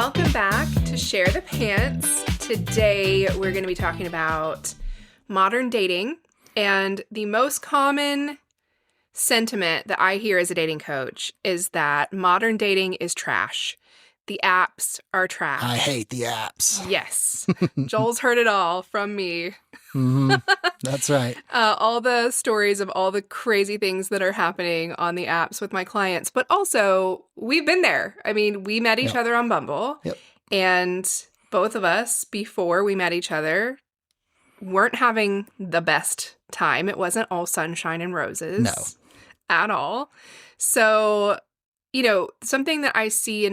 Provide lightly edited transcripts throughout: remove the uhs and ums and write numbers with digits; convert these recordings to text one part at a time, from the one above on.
Welcome back to Share the Pants. Today we're going to be talking about modern dating, and the most common sentiment that I hear as a dating coach is that modern dating is trash. The apps are trash. I hate the apps. Yes. Joel's heard it all from me. Mm-hmm. That's right. All the stories of all the crazy things that are happening on the apps with my clients, but also we've been there. I mean, we met each other on Bumble, and both of us, before we met each other, weren't having the best time. It wasn't all sunshine and roses at all. So, you know, something that I see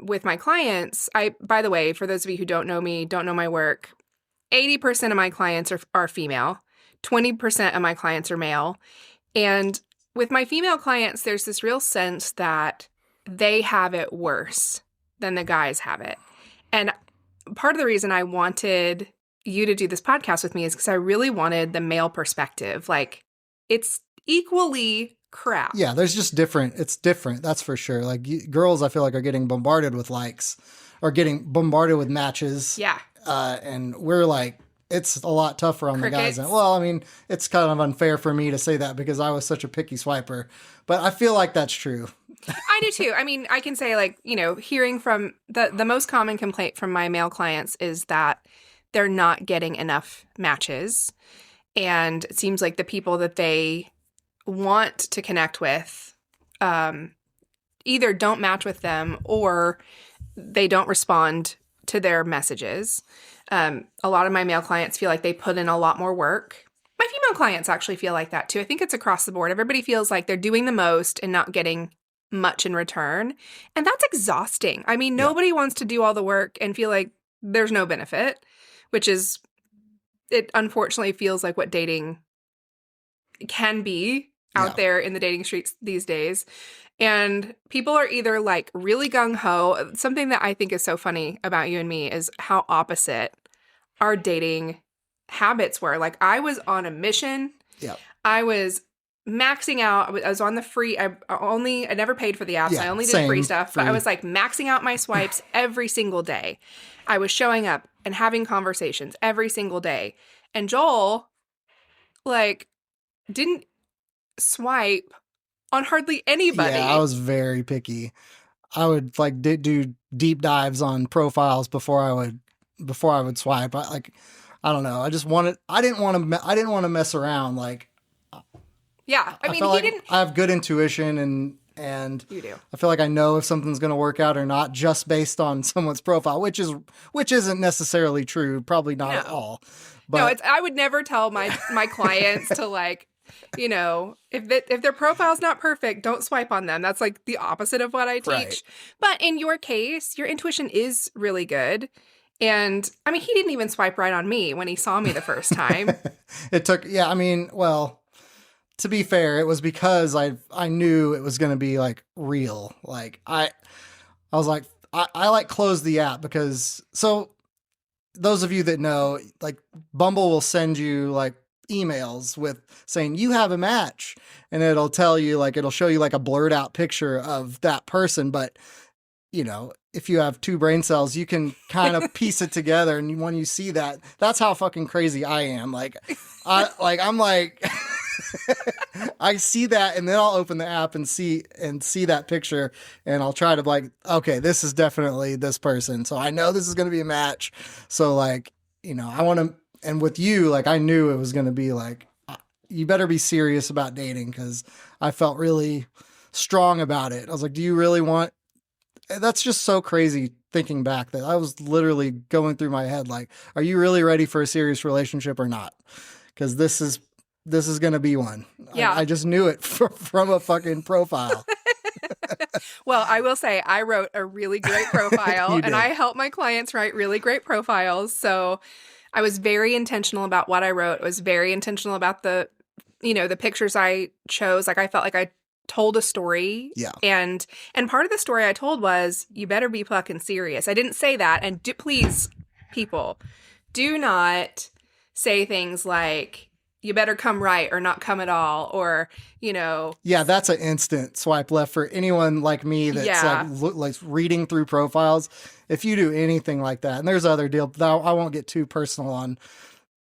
with my clients, by the way, for those of you who don't know me, don't know my work, 80% of my clients are female, 20% of my clients are male. And with my female clients, there's this real sense that they have it worse than the guys have it. And part of the reason I wanted you to do this podcast with me is because I really wanted the male perspective. Like, it's equally crap. Yeah, there's just different. It's different. That's for sure. Like girls, I feel like are getting bombarded with likes or getting bombarded with matches. Yeah. And we're like, it's a lot tougher on Crickets. the guys. Well, I mean, it's kind of unfair for me to say that because I was such a picky swiper, but I feel like that's true. I do too. I mean, I can say, like, you know, hearing from the most common complaint from my male clients is that they're not getting enough matches. And it seems like the people that they want to connect with either don't match with them or they don't respond to their messages. A lot of my male clients feel like they put in a lot more work. My female clients actually feel like that too. I think it's across the board. Everybody feels like they're doing the most and not getting much in return. And that's exhausting. I mean, nobody wants to do all the work and feel like there's no benefit, which is, it unfortunately feels like what dating can be out there in the dating streets these days. And people are either like really gung-ho. Something that I think is so funny about you and me is how opposite our dating habits were. Like, I was on a mission. Yeah. I was maxing out. I was on the free. I never paid for the apps. I only did free stuff. But I was like maxing out my swipes every single day. I was showing up and having conversations every single day. And Joel, like, didn't swipe on hardly anybody. Yeah, I was very picky. I would like do deep dives on profiles before I would swipe. I don't know. I didn't want to mess around. Like, yeah, I mean, I have good intuition and you do. I feel like I know if something's going to work out or not just based on someone's profile, which isn't necessarily true. Probably not at all. But I would never tell my clients to, like, you know, if their profile's not perfect, don't swipe on them. That's like the opposite of what I teach. Right. But in your case, your intuition is really good. And I mean, he didn't even swipe right on me when he saw me the first time. Well, to be fair, it was because I knew it was going to be like real. Like I was like, I like closed the app because, so those of you that know, like, Bumble will send you like emails with saying you have a match, and it'll tell you, like, it'll show you like a blurred out picture of that person. But, you know, if you have two brain cells, you can kind of piece it together. And when you see that, that's how fucking crazy I am. Like, I'm like, I see that, and then I'll open the app and see that picture, and I'll try to, like, okay, this is definitely this person. So I know this is going to be a match. So, like, you know, I want to, and with you, like, I knew it was going to be like, you better be serious about dating, because I felt really strong about it. I was like, do you really want, that's just so crazy thinking back that I was literally going through my head, like, are you really ready for a serious relationship or not? Because this is going to be one. Yeah. I just knew it from a fucking profile. Well, I will say I wrote a really great profile and I help my clients write really great profiles. So I was very intentional about what I wrote. I was very intentional about the pictures I chose. Like, I felt like I told a story. Yeah. And part of the story I told was, you better be fucking serious. I didn't say that. And please, people, do not say things like, you better come right or not come at all, or, you know, Yeah, that's an instant swipe left for anyone like me that's like yeah. like reading through profiles. If you do anything like that, and there's other deal, I won't get too personal on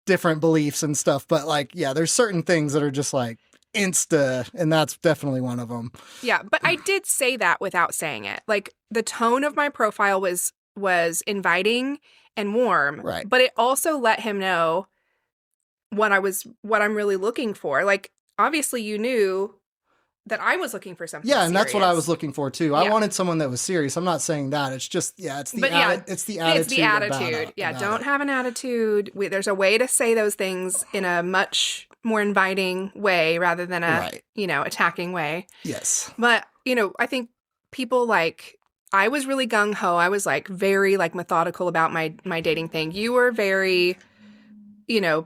different beliefs and stuff, but like, yeah, there's certain things that are just like insta, and that's definitely one of them. Yeah, but I did say that without saying it. Like the tone of my profile was inviting and warm, Right. but it also let him know what I'm really looking for. Like obviously you knew that I was looking for something Yeah, and that's what I was serious. looking for too. I Yeah. wanted someone that was serious. I'm not saying that. It's just, yeah, But yeah, it's the it's the attitude attitude. Yeah, about don't it. have an attitude. There's a way to say those things in a much more inviting way rather than a, Right. attacking way. Yes. But, I think people like I was really gung ho. I was like very like methodical about my dating thing. You were very,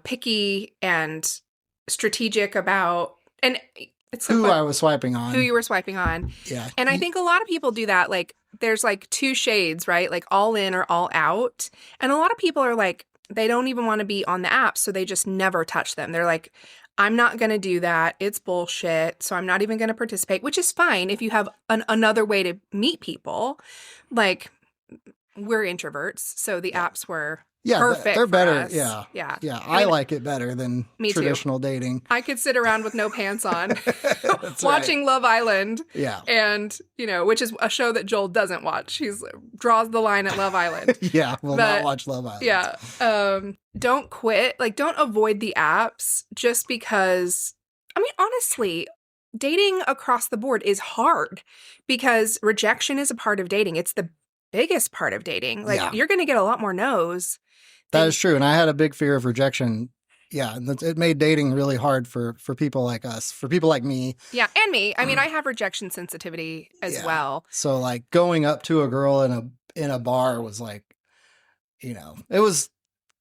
picky and strategic about and it's so Who fun I was swiping who on. you were swiping on. Yeah. And I think a lot of people do that. Like there's like two shades, right? Like all in or all out. And a lot of people are like they don't even want to be on the app, so they just never touch them. They're like I'm not going to do that. It's bullshit. So I'm not even going to participate, which is fine if you have another way to meet people. Like we're introverts, so the Yeah. apps were Yeah, perfect they're for better. us. Yeah. Yeah. Yeah, I I mean, like it better than me too. traditional dating. I could sit around with no pants on That's watching Love Island. Yeah. And, which is a show that Joel doesn't watch. He's draws the line at Love Island. Yeah, we'll But, not watch Love Island. Yeah. Don't quit. Like, don't avoid the apps just because, I mean, honestly, dating across the board is hard because rejection is a part of dating. It's the biggest part of dating. Like, Yeah. you're going to get a lot more no's. That is true. And I had a big fear of rejection. Yeah, and it made dating really hard for people like us, for people like me. Yeah, and me. I mean, I have rejection sensitivity as Yeah. well. So like going up to a girl in a bar was like, it was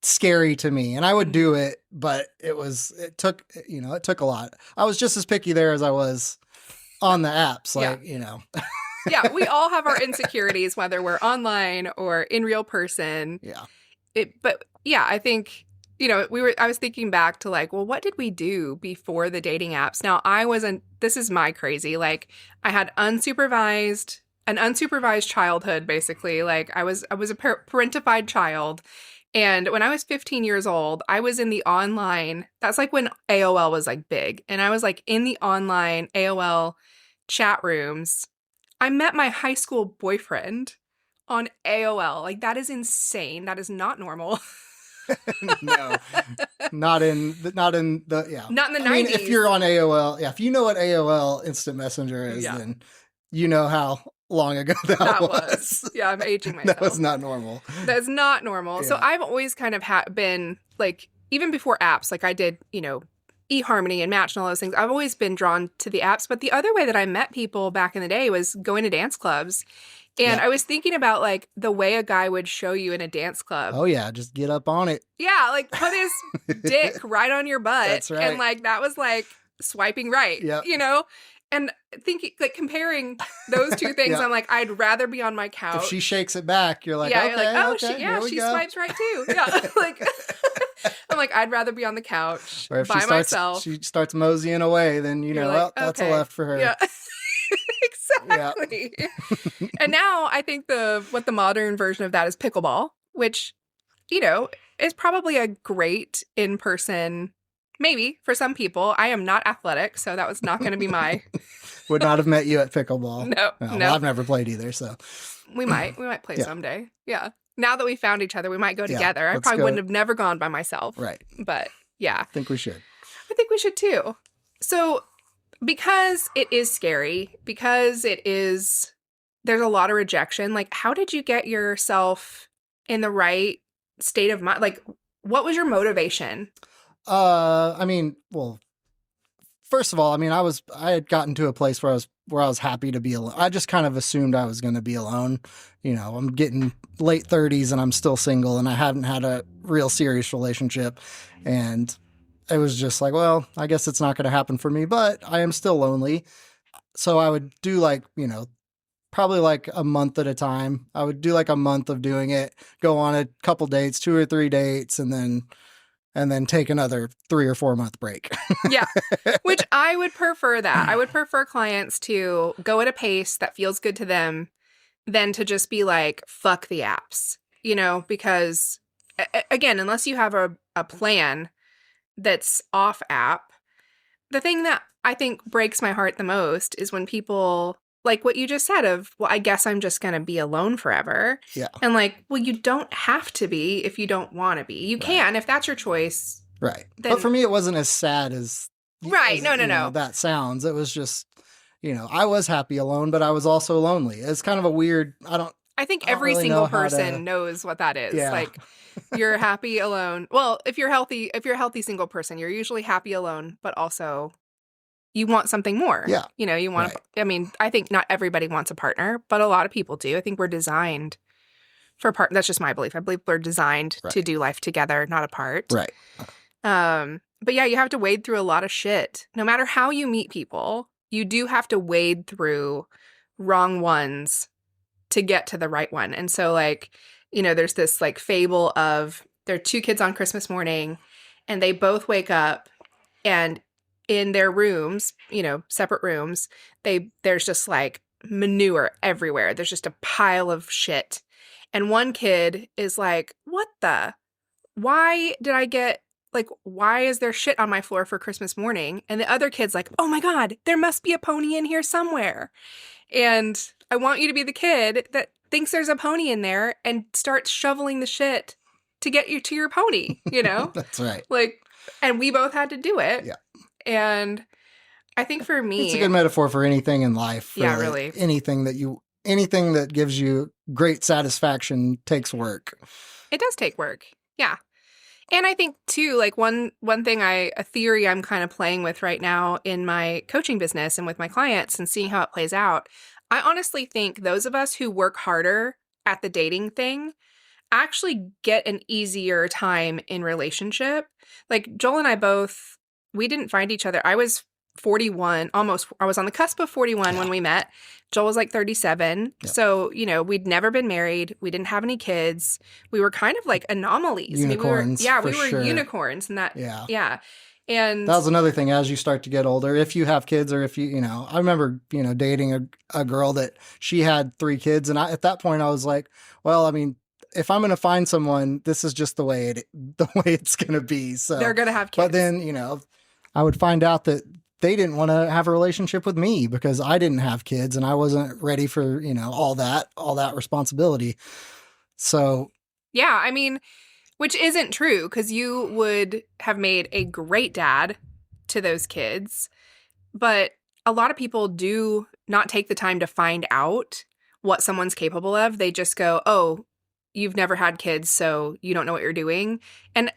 scary to me, and I would do it, but it took a lot. I was just as picky there as I was on the apps, like, Yeah, we all have our insecurities, whether we're online or in real person. Yeah. But yeah, I think, I was thinking back to like, well, what did we do before the dating apps? Now, this is my crazy. Like, I had an unsupervised childhood, basically. Like, I was a parentified child. And when I was 15 years old, I was in the online, that's like when AOL was like big. And I was like in the online AOL chat rooms. I met my high school boyfriend on AOL. Like, that is insane. That is not normal. No, not in the yeah. Not in the 90s. I mean, if you're on AOL, yeah, if you know what AOL Instant Messenger is, then you know how long ago that was. Yeah, I'm aging myself. That was not normal. That's not normal. Yeah. So I've always kind of been like, even before apps, like I did, eHarmony and Match and all those things. I've always been drawn to the apps. But the other way that I met people back in the day was going to dance clubs. And I was thinking about like the way a guy would show you in a dance club. Oh yeah, just get up on it. Yeah, like put his dick right on your butt. That's right. And like that was like swiping right. Yep. And thinking like comparing those two things, Yeah. I'm like, I'd rather be on my couch. If she shakes it back, you're like, yeah, okay, you're like, oh, okay, she swipes right too. Yeah, like I'm like, I'd rather be on the couch or if by myself. she starts moseying away, then You're well, like, that's okay. a left for her. Yeah. Exactly. And now I think what the modern version of that is pickleball, which, is probably a great in-person, maybe for some people. I am not athletic, so that was not going to be my. Would not have met you at pickleball. No. Well, I've never played either, so we might play someday. Yeah. Now that we found each other, we might go together. I probably wouldn't have never gone by myself. Right. But yeah. I think we should. I think we should too. So because it is scary, because there's a lot of rejection, like how did you get yourself in the right state of mind? Like what was your motivation? I mean, well, first of all, I mean, I had gotten to a place where I was happy to be alone. I just kind of assumed I was going to be alone. I'm getting late 30s and I'm still single and I hadn't had a real serious relationship. And it was just like, well, I guess it's not going to happen for me, but I am still lonely. So I would do like, probably like a month at a time. I would do like a month of doing it, go on a couple dates, 2 or 3 dates, and then and then take another 3 or 4 month break. Yeah. Which I would prefer that. I would prefer clients to go at a pace that feels good to them than to just be like, fuck the apps, because again, unless you have a plan that's off app, the thing that I think breaks my heart the most is when people, like what you just said of, well, I guess I'm just going to be alone forever. Yeah. And like, well, you don't have to be if you don't want to be. You can, if that's your choice. Right. Then, but for me, it wasn't as sad as right. as, No. that sounds. It was just, I was happy alone, but I was also lonely. It's kind of a weird, I think I don't every really single know how person to- knows what that is. Yeah. Like you're happy alone. Well, if you're a healthy single person, you're usually happy alone, but also you want something more. Yeah. You want Right. I mean, I think not everybody wants a partner, but a lot of people do. I think we're designed for that's just my belief. I believe we're designed to do life together, not apart. Right. But yeah, you have to wade through a lot of shit. No matter how you meet people, you do have to wade through wrong ones to get to the right one. And so like, there's this like fable of there are 2 kids on Christmas morning and they both wake up and in their rooms, separate rooms, there's just like manure everywhere. There's just a pile of shit. And one kid is like, why did I get, like, why is there shit on my floor for Christmas morning? And the other kid's like, oh my God, there must be a pony in here somewhere. And I want you to be the kid that thinks there's a pony in there and starts shoveling the shit to get you to your pony, That's right. Like, and we both had to do it. Yeah. And I think for me, it's a good metaphor for anything in life. Yeah, really. Anything that gives you great satisfaction takes work. It does take work. Yeah. And I think too, like one thing a theory I'm kind of playing with right now in my coaching business and with my clients and seeing how it plays out. I honestly think those of us who work harder at the dating thing actually get an easier time in relationship. Like Joel and I both, we didn't find each other. I was 41, I was on the cusp of 41 when we met. Joel was like 37. Yeah. So, we'd never been married. We didn't have any kids. We were kind of like anomalies. Unicorns. We were sure. unicorns. And that, yeah. And that was another thing as you start to get older, if you have kids or if I remember, dating a girl that she had 3 kids. And at that point I was like, well, I mean, if I'm going to find someone, this is just the way it's going to be. So they're going to have kids. But then, I would find out that they didn't want to have a relationship with me because I didn't have kids and I wasn't ready for, all that responsibility. So, yeah, I mean, which isn't true because you would have made a great dad to those kids. But a lot of people do not take the time to find out what someone's capable of. They just go, oh, you've never had kids, so you don't know what you're doing. And,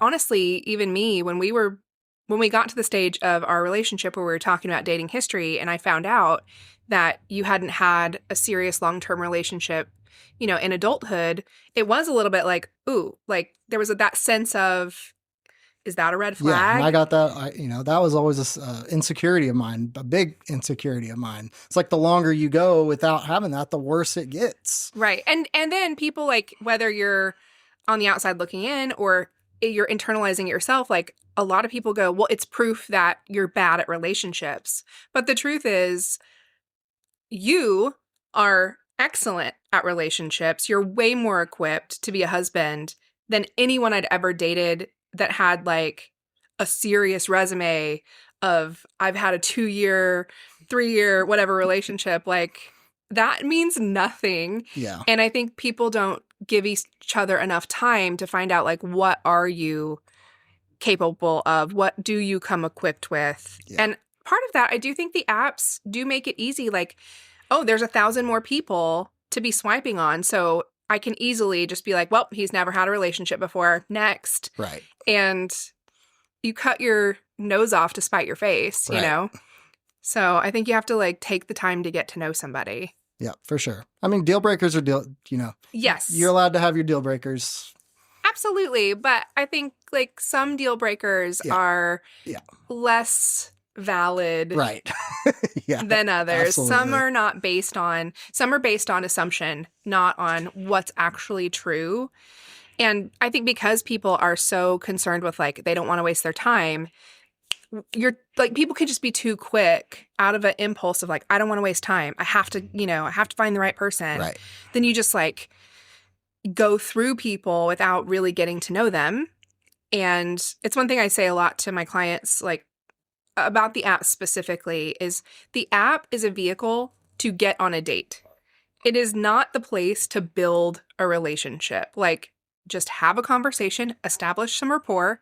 honestly, even me, when we got to the stage of our relationship where we were talking about dating history and I found out that you hadn't had a serious long-term relationship, in adulthood, it was a little bit like, ooh, like there was that sense of, is that a red flag? Yeah, and I got that. That was always a insecurity of mine, a big insecurity of mine. It's like the longer you go without having that, the worse it gets. Right. And then people, like, whether you're on the outside looking in or you're internalizing it yourself, like a lot of people go, well, it's proof that you're bad at relationships. But the truth is you are excellent at relationships. You're way more equipped to be a husband than anyone I'd ever dated that had like a serious resume of I've had a 2-year, 3-year, whatever relationship. Like that means nothing. Yeah. And I think people don't give each other enough time to find out like, what are you capable of? What do you come equipped with? Yeah. And part of that, I do think the apps do make it easy. Like, oh, there's 1,000 more people to be swiping on. So I can easily just be like, well, he's never had a relationship before. Next. Right. And you cut your nose off to spite your face, Right. So I think you have to like take the time to get to know somebody. Yeah, for sure. I mean, deal breakers are Yes. You're allowed to have your deal breakers. Absolutely. But I think like some deal breakers are less valid right. than others. Absolutely. Some are based on assumption, not on what's actually true. And I think because people are so concerned with like, they don't want to waste their time, you're like, people can just be too quick out of an impulse of like, I don't want to waste time. I have to, I have to find the right person. Right. Then you just like go through people without really getting to know them. And it's one thing I say a lot to my clients, like about the app specifically, is the app is a vehicle to get on a date. It is not the place to build a relationship. Like, just have a conversation, establish some rapport,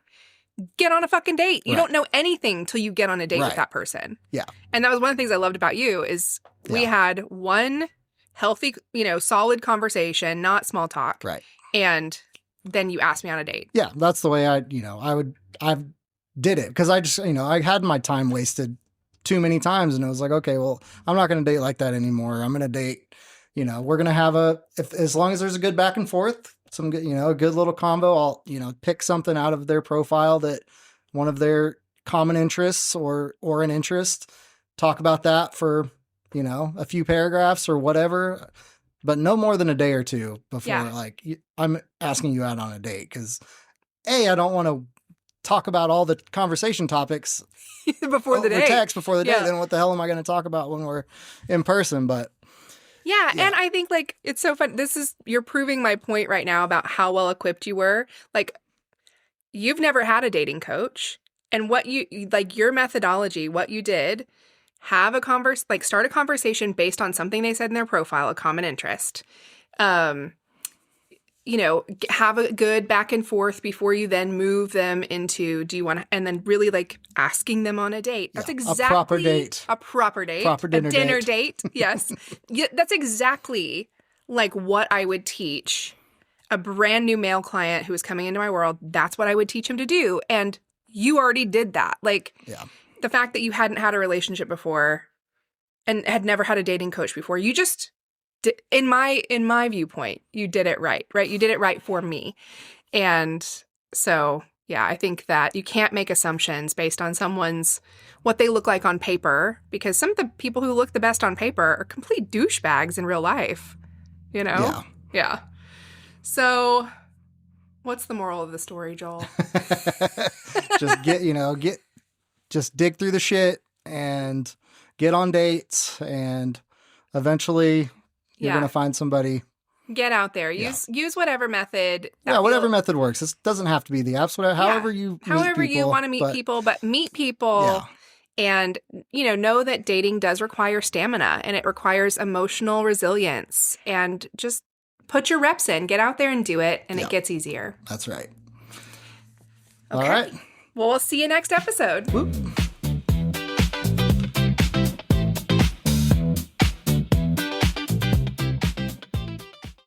get on a fucking date. You don't know anything till you get on a date with that person. Yeah. And that was one of the things I loved about you is we had one healthy, solid conversation, not small talk. Right. And then you asked me on a date. Yeah. That's the way I did it. Cause I just, I had my time wasted too many times and it was like, okay, well, I'm not going to date like that anymore. I'm going to date, we're going to have as long as there's a good back and forth, some good, a good little combo, I'll, pick something out of their profile that one of their common interests or an interest, talk about that for, a few paragraphs or whatever, but no more than a day or two before I'm asking you out on a date. Cause I don't want to talk about all the conversation topics before the date. Text before the date. Then what the hell am I going to talk about when we're in person? But yeah. And I think like, it's so fun. You're proving my point right now about how well equipped you were. Like, you've never had a dating coach, and what your methodology, what you did, have start a conversation based on something they said in their profile, a common interest. Have a good back and forth before you then move them into, do you want to, and then really like asking them on a date. That's exactly a proper date. A proper date. Proper dinner a dinner date. Yes. That's exactly like what I would teach a brand new male client who is coming into my world. That's what I would teach him to do. And you already did that. Like the fact that you hadn't had a relationship before and had never had a dating coach before, you just, in my viewpoint, you did it right? You did it right for me. And so, yeah, I think that you can't make assumptions based on what they look like on paper, because some of the people who look the best on paper are complete douchebags in real life, Yeah. So what's the moral of the story, Joel? Just just dig through the shit and get on dates, and eventually you're going to find somebody. Get out there. Use whatever method. Whatever method works. This doesn't have to be the apps. However you want to meet people, but meet people. Yeah. And, know that dating does require stamina, and it requires emotional resilience. And just put your reps in. Get out there and do it, and it gets easier. That's right. Okay. All right. Well, we'll see you next episode. Whoop.